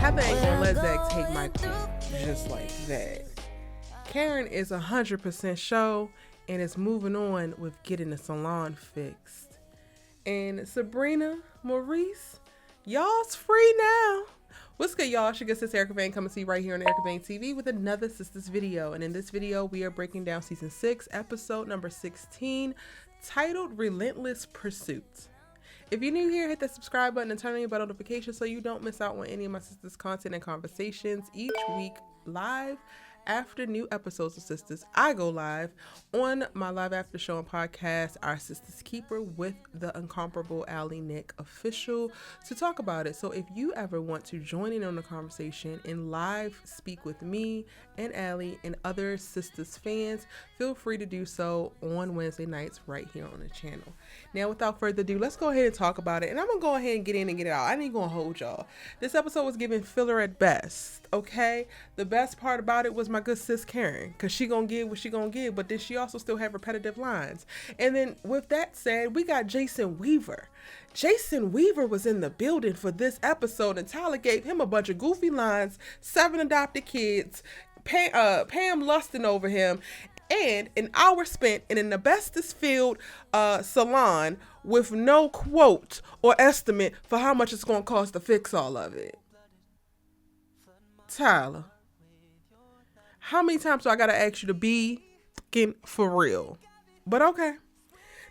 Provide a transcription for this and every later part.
Heather ain't gonna let ZAC take Michael just like that. Karen is 100% show and is moving on with getting the salon fixed. And Sabrina, Maurice, y'all's free now. What's good, y'all? It's your good sis Erica Vane coming to you right here on Erica Vane TV with another Sistas video. And in this video, we are breaking down season 6, episode number 16, titled Relentless Pursuit. If you're new here, hit that subscribe button and turn on your bell notifications so you don't miss out on any of my sisters' content and conversations each week live. After new episodes of Sistas, I go live on my live after show and podcast, Our Sistas Keeper, with the incomparable Allie Nick official to talk about it. So if you ever want to join in on the conversation and live speak with me and Allie and other Sistas fans, feel free to do so on Wednesday nights right here on the channel. Now, without further ado, let's go ahead and talk about it. And I'm going to go ahead and get in and get it out. I ain't going to hold y'all. This episode was given filler at best, okay? The best part about it was my good sis Karen, because she gonna give what she gonna give, but then she also still have repetitive lines. And then with that said, we got Jason Weaver. Jason Weaver was in the building for this episode, and Tyler gave him a bunch of goofy lines, 7 adopted kids, Pam lusting over him, and an hour spent in an asbestos-filled salon with no quote or estimate for how much it's gonna cost to fix all of it. Tyler, how many times do I gotta ask you to be fucking for real? But okay.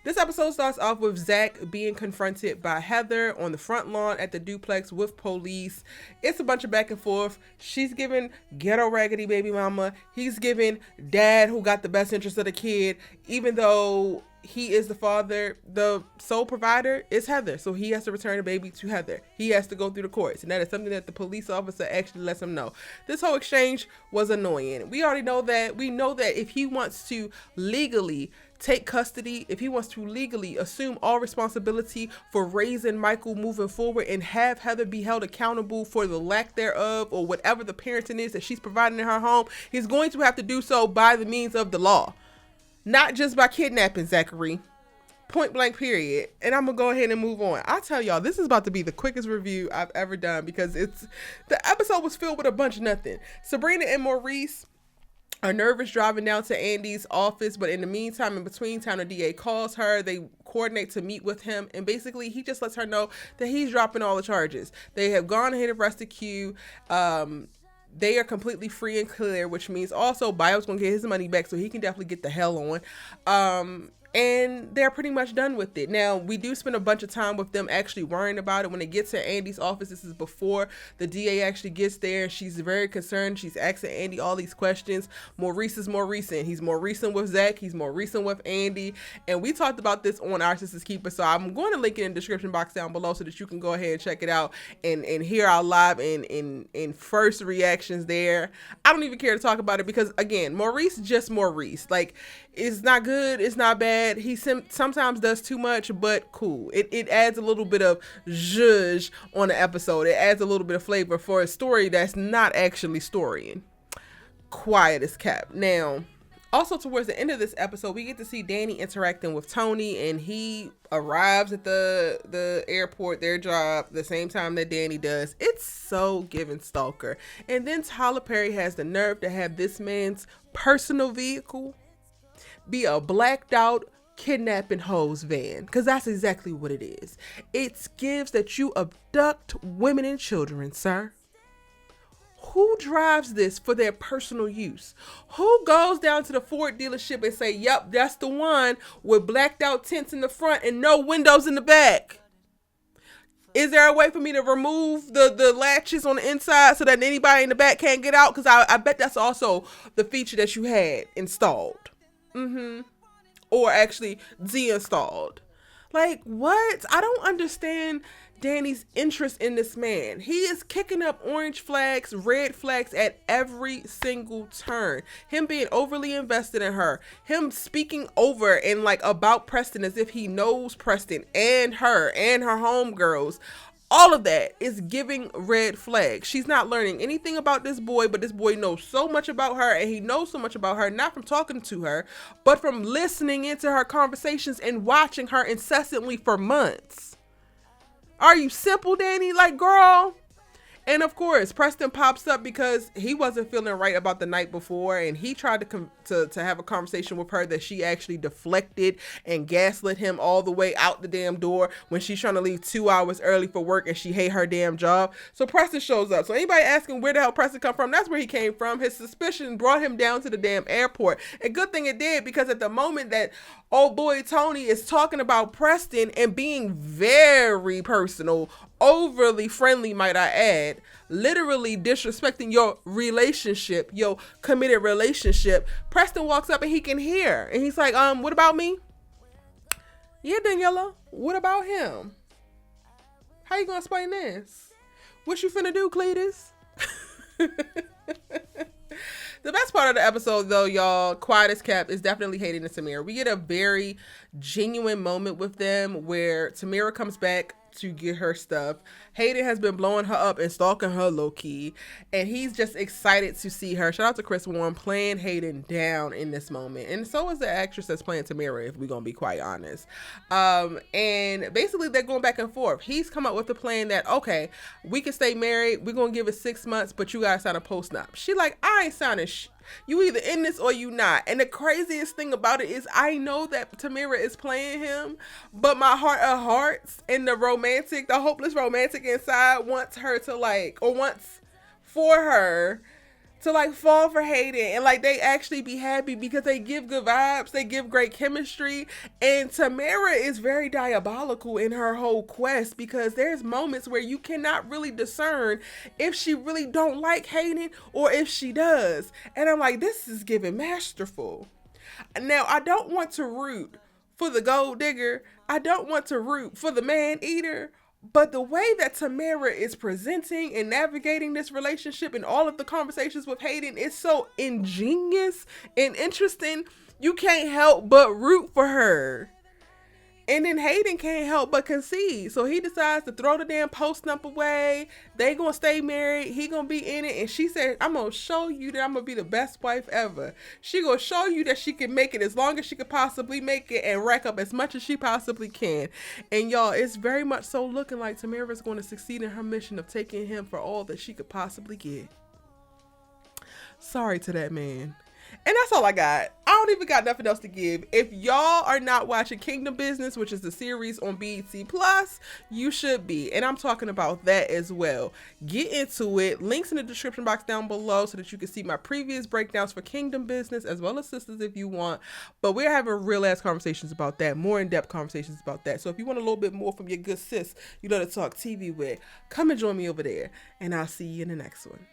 This episode starts off with ZAC being confronted by Heather on the front lawn at the duplex with police. It's a bunch of back and forth. She's giving ghetto raggedy baby mama. He's giving dad who got the best interest of the kid, even though he is the father. The sole provider is Heather, so he has to return the baby to Heather. He has to go through the courts, and that is something that the police officer actually lets him know. This whole exchange was annoying. We already know that. We know that if he wants to legally take custody, if he wants to legally assume all responsibility for raising Michael moving forward and have Heather be held accountable for the lack thereof or whatever the parenting is that she's providing in her home, he's going to have to do so by the means of the law. Not just by kidnapping Zachary. Point blank period. And I'm gonna go ahead and move on. I tell y'all, this is about to be the quickest review I've ever done because the episode was filled with a bunch of nothing. Sabrina and Maurice are nervous driving down to Andy's office, but in the meantime, in between time, the DA calls her. They coordinate to meet with him, and basically he just lets her know that he's dropping all the charges. They have gone ahead and arrested Q. They are completely free and clear, which means also Bio's gonna get his money back, so he can definitely get the hell on. And they're pretty much done with it. Now, we do spend a bunch of time with them actually worrying about it. When they get to Andy's office, this is before the DA actually gets there. She's very concerned. She's asking Andy all these questions. Maurice is more recent. He's more recent with ZAC. He's more recent with Andy. And we talked about this on Our Sistas Keeper. So I'm going to link it in the description box down below so that you can go ahead and check it out and hear our live and first reactions there. I don't even care to talk about it because, again, Maurice, just Maurice. Like, it's not good. It's not bad. He sometimes does too much, but cool. It adds a little bit of zhuzh on the episode. It adds a little bit of flavor for a story that's not actually storying. Quiet as kept. Now, also towards the end of this episode, we get to see Danny interacting with Tony, and he arrives at the airport, their job, the same time that Danny does. It's so giving stalker. And then Tyler Perry has the nerve to have this man's personal vehicle be a blacked out kidnapping hoes van, because that's exactly what it is. It gives that you abduct women and children, sir. Who drives this for their personal use? Who goes down to the Ford dealership and say, yep, that's the one with blacked out tents in the front and no windows in the back? Is there a way for me to remove the latches on the inside so that anybody in the back can't get out? Because I bet that's also the feature that you had installed. Or actually deinstalled. Like, what? I don't understand Danny's interest in this man. He is kicking up orange flags, red flags at every single turn. Him being overly invested in her. Him speaking over and like about Preston as if he knows Preston and her homegirls. All of that is giving red flags. She's not learning anything about this boy, but this boy knows so much about her, and he knows so much about her, not from talking to her, but from listening into her conversations and watching her incessantly for months. Are you simple, Danny? Like, girl, And of course, Preston pops up because he wasn't feeling right about the night before, and he tried to have a conversation with her that she actually deflected and gaslit him all the way out the damn door when she's trying to leave 2 hours early for work and she hate her damn job. So Preston shows up. So anybody asking where the hell Preston come from, that's where he came from. His suspicion brought him down to the damn airport. And good thing it did, because at the moment that old boy Tony is talking about Preston and being very personal, overly friendly, might I add, literally disrespecting your relationship, your committed relationship, Preston walks up and he can hear. And he's like, what about me? Yeah, Daniella, what about him? How you gonna explain this? What you finna do, Cletus? The best part of the episode, though, y'all, quiet as kept, is definitely Hayden and Tamira. We get a very genuine moment with them where Tamira comes back to get her stuff. Hayden has been blowing her up and stalking her low-key, and he's just excited to see her. Shout out to Chris Warren playing Hayden down in this moment, and so is the actress that's playing Tamira, if we're gonna be quite honest. And basically they're going back and forth. He's come up with the plan that, okay, we can stay married, we're gonna give it 6 months, but you gotta sign a post-nup. She like, I ain't signing you either in this or you not. And the craziest thing about it is I know that Tamira is playing him, but my heart of hearts and the hopeless romantic inside wants her to wants for her to fall for Hayden and they actually be happy because they give good vibes, they give great chemistry. And Tamira is very diabolical in her whole quest because there's moments where you cannot really discern if she really don't like Hayden or if she does. And I'm like, this is giving masterful. Now, I don't want to root for the gold digger. I don't want to root for the man eater. But the way that Tamira is presenting and navigating this relationship and all of the conversations with Hayden is so ingenious and interesting. You can't help but root for her. And then Hayden can't help but concede. So he decides to throw the damn post-nup away. They gonna stay married. He gonna be in it. And she said, I'm gonna show you that I'm gonna be the best wife ever. She gonna show you that she can make it as long as she could possibly make it and rack up as much as she possibly can. And y'all, it's very much so looking like Tamira's going to succeed in her mission of taking him for all that she could possibly get. Sorry to that man. And that's all I got. I don't even got nothing else to give. If y'all are not watching Kingdom Business, which is the series on BET Plus, you should be. And I'm talking about that as well. Get into it. Links in the description box down below so that you can see my previous breakdowns for Kingdom Business as well as Sistas if you want. But we're having real ass conversations about that. More in-depth conversations about that. So if you want a little bit more from your good sis, you know, to talk TV with, come and join me over there. And I'll see you in the next one.